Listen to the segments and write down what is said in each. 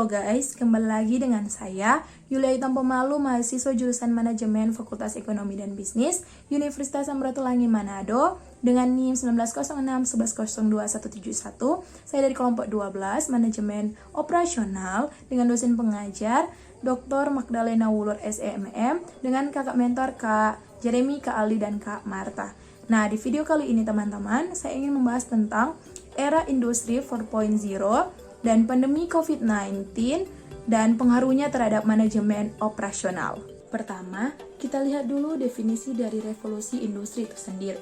Halo guys, kembali lagi dengan saya Yulia Hitam Pemalu, mahasiswa jurusan Manajemen Fakultas Ekonomi dan Bisnis Universitas Samratulangi Manado dengan NIM 190611021171. Saya dari kelompok 12 Manajemen Operasional dengan dosen pengajar Dr. Magdalena Wulur SEMM dengan kakak mentor Kak Jeremy, Kak Ali, dan Kak Marta. Nah, di video kali ini teman-teman, saya ingin membahas tentang era industri 4.0 dan pandemi COVID-19 dan pengaruhnya terhadap manajemen operasional. Pertama, kita lihat dulu definisi dari revolusi industri itu sendiri.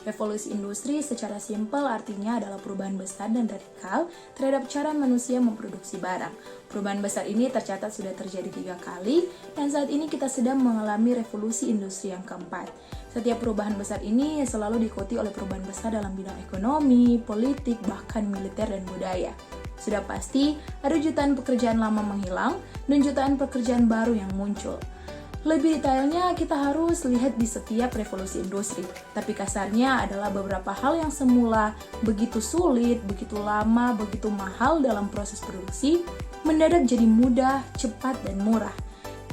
Revolusi industri secara simpel artinya adalah perubahan besar dan radikal terhadap cara manusia memproduksi barang. Perubahan besar ini tercatat sudah terjadi 3 kali, dan saat ini kita sedang mengalami revolusi industri yang keempat. Setiap perubahan besar ini selalu diikuti oleh perubahan besar dalam bidang ekonomi, politik, bahkan militer dan budaya. Sudah pasti ada jutaan pekerjaan lama menghilang dan jutaan pekerjaan baru yang muncul. Lebih detailnya kita harus lihat di setiap revolusi industri. Tapi kasarnya adalah beberapa hal yang semula begitu sulit, begitu lama, begitu mahal dalam proses produksi, mendadak jadi mudah, cepat, dan murah.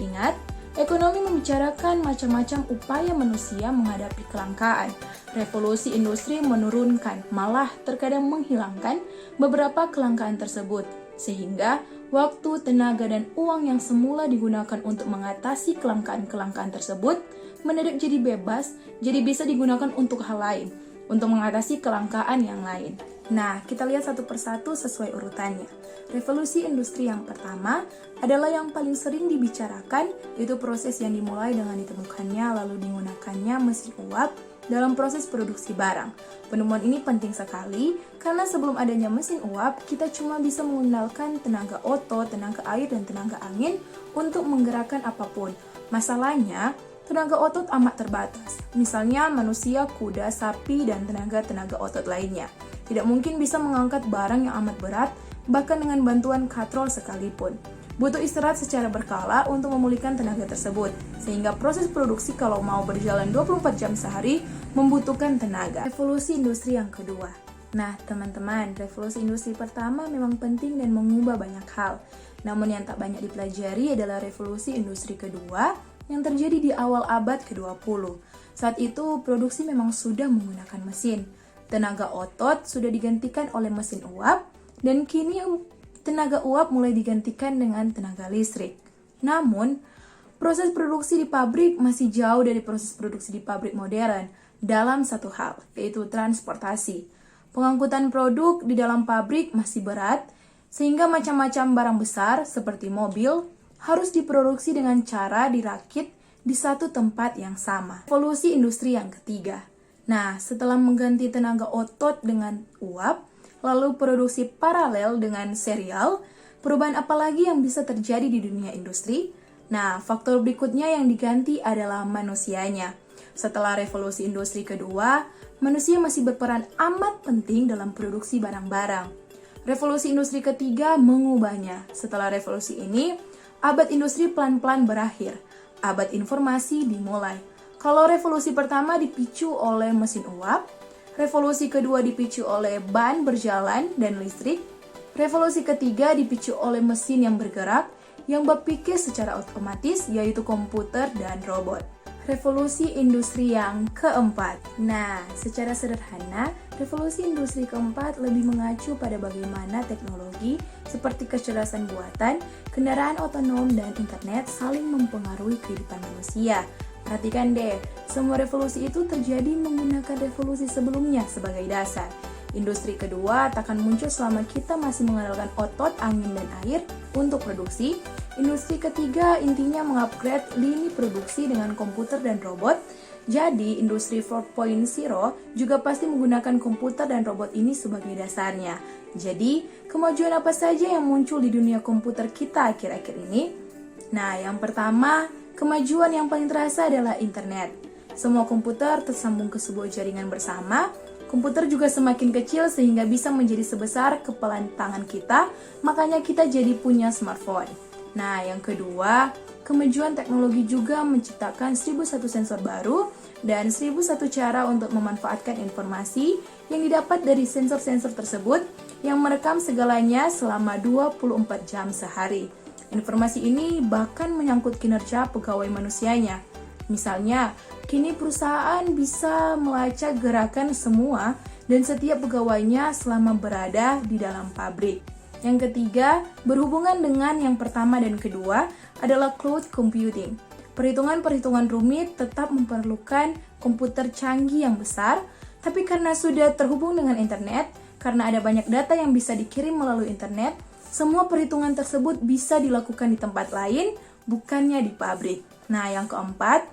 Ingat, ekonomi membicarakan macam-macam upaya manusia menghadapi kelangkaan. Revolusi industri menurunkan, malah terkadang menghilangkan beberapa kelangkaan tersebut, sehingga waktu, tenaga, dan uang yang semula digunakan untuk mengatasi kelangkaan-kelangkaan tersebut mendadak jadi bebas, jadi bisa digunakan untuk hal lain, untuk mengatasi kelangkaan yang lain. Nah, kita lihat satu persatu sesuai urutannya. Revolusi industri yang pertama adalah yang paling sering dibicarakan, yaitu proses yang dimulai dengan ditemukannya lalu digunakannya mesin uap dalam proses produksi barang. Penemuan ini penting sekali karena sebelum adanya mesin uap, kita cuma bisa mengandalkan tenaga otot, tenaga air, dan tenaga angin untuk menggerakkan apapun. Masalahnya, tenaga otot amat terbatas. Misalnya manusia, kuda, sapi, dan tenaga otot lainnya. Tidak mungkin bisa mengangkat barang yang amat berat, bahkan dengan bantuan katrol sekalipun. Butuh istirahat secara berkala untuk memulihkan tenaga tersebut, sehingga proses produksi kalau mau berjalan 24 jam sehari membutuhkan tenaga. Revolusi industri yang kedua. Nah, teman-teman, revolusi industri pertama memang penting dan mengubah banyak hal. Namun yang tak banyak dipelajari adalah revolusi industri kedua yang terjadi di awal abad ke-20. Saat itu, produksi memang sudah menggunakan mesin. Tenaga otot sudah digantikan oleh mesin uap, dan kini tenaga uap mulai digantikan dengan tenaga listrik. Namun, proses produksi di pabrik masih jauh dari proses produksi di pabrik modern dalam satu hal, yaitu transportasi. Pengangkutan produk di dalam pabrik masih berat, sehingga macam-macam barang besar seperti mobil harus diproduksi dengan cara dirakit di satu tempat yang sama. Revolusi industri yang ketiga. Nah, setelah mengganti tenaga otot dengan uap, lalu produksi paralel dengan serial, perubahan apa lagi yang bisa terjadi di dunia industri? Nah, faktor berikutnya yang diganti adalah manusianya. Setelah revolusi industri kedua, manusia masih berperan amat penting dalam produksi barang-barang. Revolusi industri ketiga mengubahnya. Setelah revolusi ini, abad industri pelan-pelan berakhir. Abad informasi dimulai. Kalau revolusi pertama dipicu oleh mesin uap, revolusi kedua dipicu oleh ban berjalan dan listrik. Revolusi ketiga dipicu oleh mesin yang bergerak, yang berpikir secara otomatis, yaitu komputer dan robot. Revolusi industri yang keempat. Nah, secara sederhana, revolusi industri keempat lebih mengacu pada bagaimana teknologi seperti kecerdasan buatan, kendaraan otonom, dan internet saling mempengaruhi kehidupan manusia. Perhatikan deh, semua revolusi itu terjadi menggunakan revolusi sebelumnya sebagai dasar. Industri kedua takkan muncul selama kita masih mengandalkan otot, angin, dan air untuk produksi. Industri ketiga intinya mengupgrade lini produksi dengan komputer dan robot. Jadi, industri 4.0 juga pasti menggunakan komputer dan robot ini sebagai dasarnya. Jadi, kemajuan apa saja yang muncul di dunia komputer kita akhir-akhir ini? Nah, yang pertama, kemajuan yang paling terasa adalah internet. Semua komputer tersambung ke sebuah jaringan bersama. Komputer juga semakin kecil sehingga bisa menjadi sebesar kepalan tangan kita, makanya kita jadi punya smartphone. Nah, yang kedua, kemajuan teknologi juga menciptakan 1001 sensor baru dan 1001 cara untuk memanfaatkan informasi yang didapat dari sensor-sensor tersebut yang merekam segalanya selama 24 jam sehari. Informasi ini bahkan menyangkut kinerja pegawai manusianya. Misalnya, kini perusahaan bisa melacak gerakan semua dan setiap pegawainya selama berada di dalam pabrik. Yang ketiga, berhubungan dengan yang pertama dan kedua adalah cloud computing. Perhitungan-perhitungan rumit tetap memerlukan komputer canggih yang besar, tapi karena sudah terhubung dengan internet, karena ada banyak data yang bisa dikirim melalui internet, semua perhitungan tersebut bisa dilakukan di tempat lain, bukannya di pabrik. Nah, yang keempat,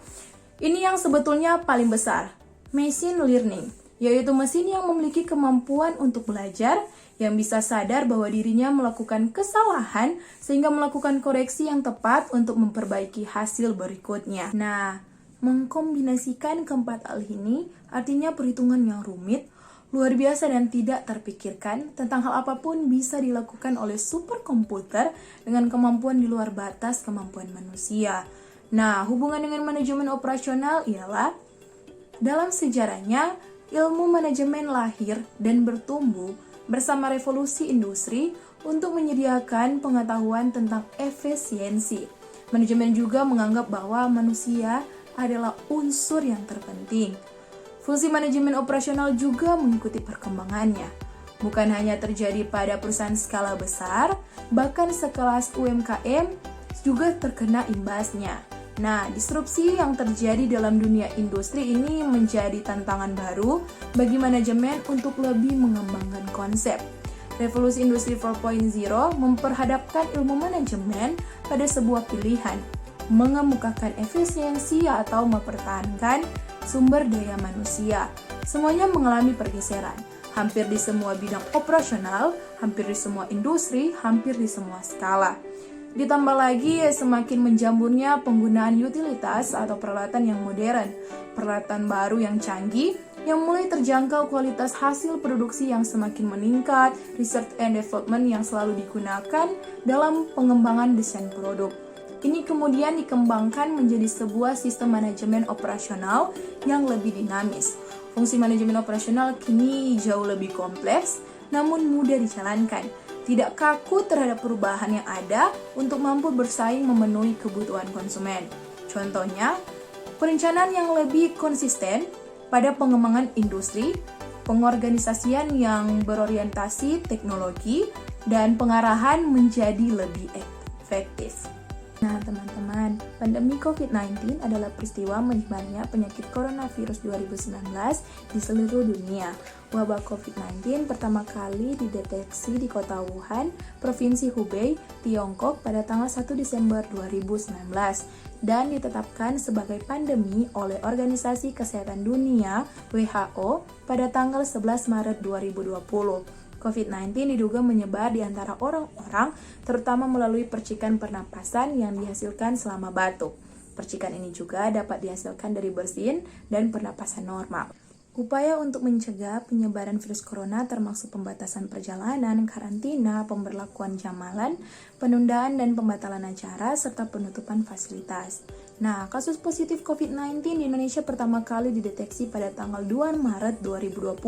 ini yang sebetulnya paling besar, machine learning, yaitu mesin yang memiliki kemampuan untuk belajar, yang bisa sadar bahwa dirinya melakukan kesalahan, sehingga melakukan koreksi yang tepat untuk memperbaiki hasil berikutnya. Nah, mengkombinasikan keempat hal ini artinya perhitungan yang rumit, luar biasa dan tidak terpikirkan tentang hal apapun bisa dilakukan oleh superkomputer dengan kemampuan di luar batas kemampuan manusia. Nah, hubungan dengan manajemen operasional ialah dalam sejarahnya, ilmu manajemen lahir dan bertumbuh bersama revolusi industri untuk menyediakan pengetahuan tentang efisiensi. Manajemen juga menganggap bahwa manusia adalah unsur yang terpenting. Fungsi manajemen operasional juga mengikuti perkembangannya. Bukan hanya terjadi pada perusahaan skala besar, bahkan sekelas UMKM juga terkena imbasnya. Nah, disrupsi yang terjadi dalam dunia industri ini menjadi tantangan baru bagi manajemen untuk lebih mengembangkan konsep. Revolusi Industri 4.0 memperhadapkan ilmu manajemen pada sebuah pilihan, mengemukakan efisiensi atau mempertahankan sumber daya manusia. Semuanya mengalami pergeseran, hampir di semua bidang operasional, hampir di semua industri, hampir di semua skala. Ditambah lagi semakin menjamurnya penggunaan utilitas atau peralatan yang modern, peralatan baru yang canggih, yang mulai terjangkau kualitas hasil produksi yang semakin meningkat, research and development yang selalu digunakan dalam pengembangan desain produk. Ini kemudian dikembangkan menjadi sebuah sistem manajemen operasional yang lebih dinamis. Fungsi manajemen operasional kini jauh lebih kompleks, namun mudah dijalankan. Tidak kaku terhadap perubahan yang ada untuk mampu bersaing memenuhi kebutuhan konsumen. Contohnya, perencanaan yang lebih konsisten pada pengembangan industri, pengorganisasian yang berorientasi teknologi, dan pengarahan menjadi lebih efektif. Nah teman-teman, pandemi COVID-19 adalah peristiwa menyebarnya penyakit coronavirus 2019 di seluruh dunia. Wabah COVID-19 pertama kali dideteksi di kota Wuhan, Provinsi Hubei, Tiongkok pada tanggal 1 Desember 2019 dan ditetapkan sebagai pandemi oleh Organisasi Kesehatan Dunia WHO pada tanggal 11 Maret 2020. COVID-19 diduga menyebar di antara orang-orang, terutama melalui percikan pernapasan yang dihasilkan selama batuk. Percikan ini juga dapat dihasilkan dari bersin dan pernapasan normal. Upaya untuk mencegah penyebaran virus corona termasuk pembatasan perjalanan, karantina, pemberlakuan jam malam, penundaan dan pembatalan acara, serta penutupan fasilitas. Nah, kasus positif COVID-19 di Indonesia pertama kali dideteksi pada tanggal 2 Maret 2020,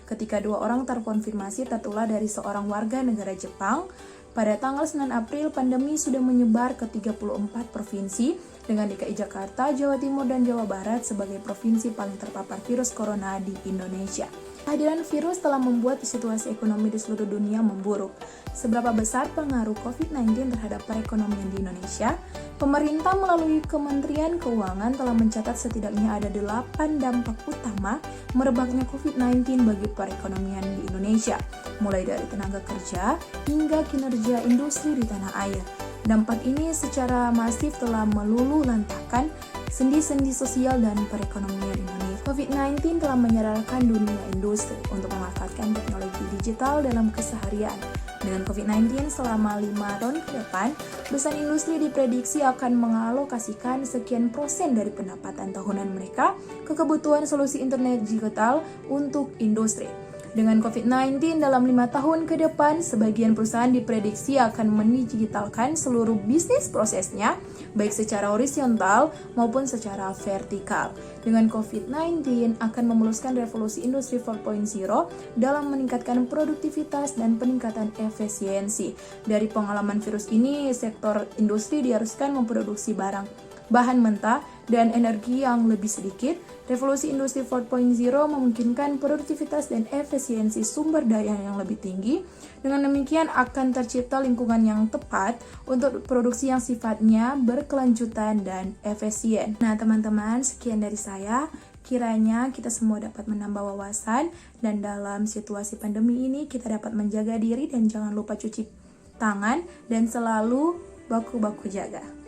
ketika 2 orang terkonfirmasi tertular dari seorang warga negara Jepang. Pada tanggal 9 April, pandemi sudah menyebar ke 34 provinsi, dengan DKI Jakarta, Jawa Timur, dan Jawa Barat sebagai provinsi paling terpapar virus corona di Indonesia. Kehadiran virus telah membuat situasi ekonomi di seluruh dunia memburuk. Seberapa besar pengaruh COVID-19 terhadap perekonomian di Indonesia? Pemerintah melalui Kementerian Keuangan telah mencatat setidaknya ada 8 dampak utama merebaknya COVID-19 bagi perekonomian di Indonesia, mulai dari tenaga kerja hingga kinerja industri di tanah air. Dampak ini secara masif telah meluluhlantahkan sendi-sendi sosial dan perekonomian Indonesia. COVID-19 telah menyadarkan dunia industri untuk memanfaatkan teknologi digital dalam keseharian. Dengan COVID-19 selama 5 tahun ke depan, perusahaan industri diprediksi akan mengalokasikan sekian persen dari pendapatan tahunan mereka ke kebutuhan solusi internet digital untuk industri. Dengan COVID-19 dalam 5 tahun ke depan, sebagian perusahaan diprediksi akan mendigitalkan seluruh bisnis prosesnya, baik secara horizontal maupun secara vertikal. Dengan COVID-19 akan memuluskan revolusi industri 4.0 dalam meningkatkan produktivitas dan peningkatan efisiensi. Dari pengalaman virus ini, sektor industri diharuskan memproduksi bahan mentah dan energi yang lebih sedikit. Revolusi industri 4.0 memungkinkan produktivitas dan efisiensi sumber daya yang lebih tinggi. Dengan demikian akan tercipta lingkungan yang tepat untuk produksi yang sifatnya berkelanjutan dan efisien. Nah teman-teman, sekian dari saya. Kiranya kita semua dapat menambah wawasan dan dalam situasi pandemi ini kita dapat menjaga diri dan jangan lupa cuci tangan dan selalu baku-baku jaga.